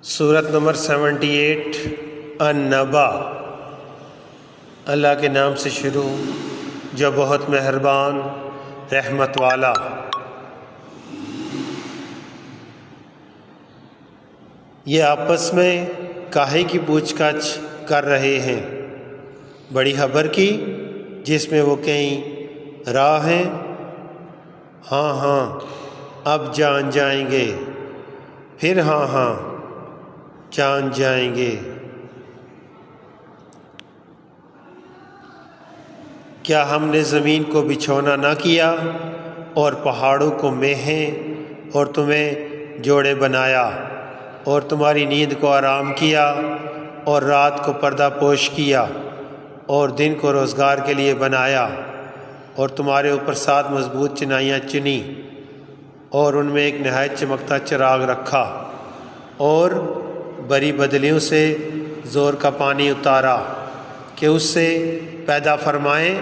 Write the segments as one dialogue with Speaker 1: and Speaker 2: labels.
Speaker 1: سورت نمبر 78 النبا۔ اللہ کے نام سے شروع جو بہت مہربان رحمت والا۔ یہ آپس میں کاہے کی پوچھ گچھ کر رہے ہیں؟ بڑی خبر کی جس میں وہ کہیں راہ ہیں۔ ہاں ہاں اب جان جائیں گے، پھر ہاں ہاں جان جائیں گے۔ کیا ہم نے زمین کو بچھونا نہ کیا اور پہاڑوں کو میخیں اور تمہیں جوڑے بنایا اور تمہاری نیند کو آرام کیا اور رات کو پردہ پوش کیا اور دن کو روزگار کے لیے بنایا اور تمہارے اوپر 7 مضبوط چنائیاں چنی اور ان میں ایک نہایت چمکتا چراغ رکھا اور بری بدلیوں سے زور کا پانی اتارا کہ اس سے پیدا فرمائیں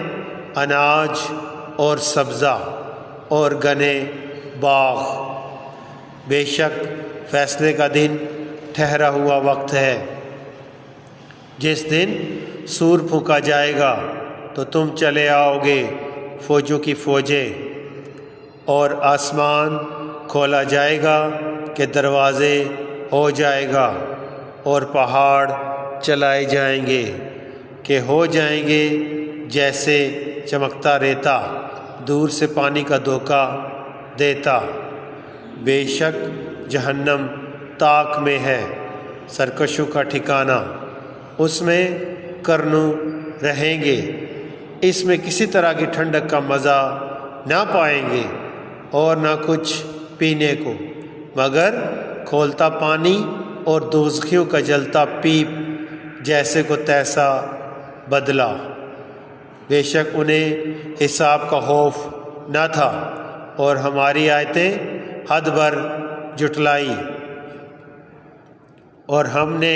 Speaker 1: اناج اور سبزہ اور گنے باغ۔ بے شک فیصلے کا دن ٹھہرا ہوا وقت ہے، جس دن سور پھونکا جائے گا تو تم چلے آؤ گے فوجوں کی فوجیں، اور آسمان کھولا جائے گا کہ دروازے ہو جائے گا اور پہاڑ چلائے جائیں گے کہ ہو جائیں گے جیسے چمکتا ریتا دور سے پانی کا دھوکہ دیتا۔ بے شک جہنم تاک میں ہے، سرکشوں کا ٹھکانہ، اس میں کرنوں رہیں گے، اس میں کسی طرح کی ٹھنڈک کا مزہ نہ پائیں گے اور نہ کچھ پینے کو مگر کھولتا پانی اور دوزخیوں کا جلتا پیپ جیسے کو تیسا بدلہ۔ بے شک انہیں حساب کا خوف نہ تھا اور ہماری آیتیں حد بھر جھٹلائی، اور ہم نے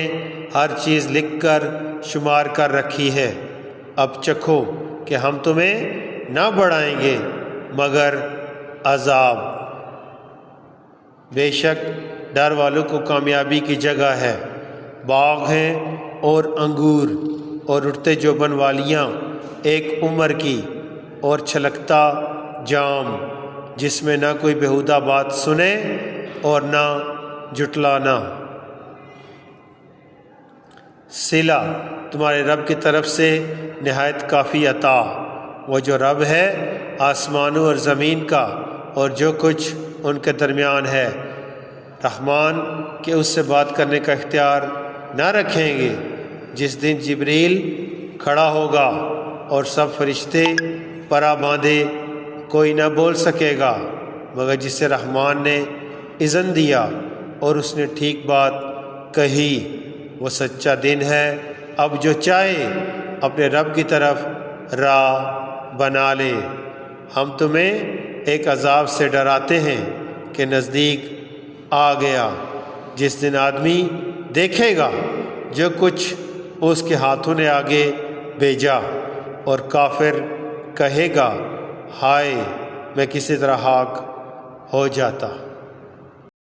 Speaker 1: ہر چیز لکھ کر شمار کر رکھی ہے۔ اب چکھو کہ ہم تمہیں نہ بڑھائیں گے مگر عذاب۔ بے شک ڈر والوں کو کامیابی کی جگہ ہے، باغ ہیں اور انگور اور اٹھتے جوبن والیاں ایک عمر کی اور چھلکتا جام، جس میں نہ کوئی بیہودہ بات سنے اور نہ جھٹلانا۔ صلہ تمہارے رب کی طرف سے نہایت کافی عطا، وہ جو رب ہے آسمانوں اور زمین کا اور جو کچھ ان کے درمیان ہے، رحمان کہ اس سے بات کرنے کا اختیار نہ رکھیں گے۔ جس دن جبریل کھڑا ہوگا اور سب فرشتے پرا باندھے، کوئی نہ بول سکے گا مگر جسے رحمان نے اذن دیا اور اس نے ٹھیک بات کہی۔ وہ سچا دن ہے، اب جو چاہے اپنے رب کی طرف راہ بنا لے۔ ہم تمہیں ایک عذاب سے ڈراتے ہیں کہ نزدیک آ گیا، جس دن آدمی دیکھے گا جو کچھ اس کے ہاتھوں نے آگے بھیجا، اور کافر کہے گا ہائے میں کسی طرح ہلاک ہو جاتا۔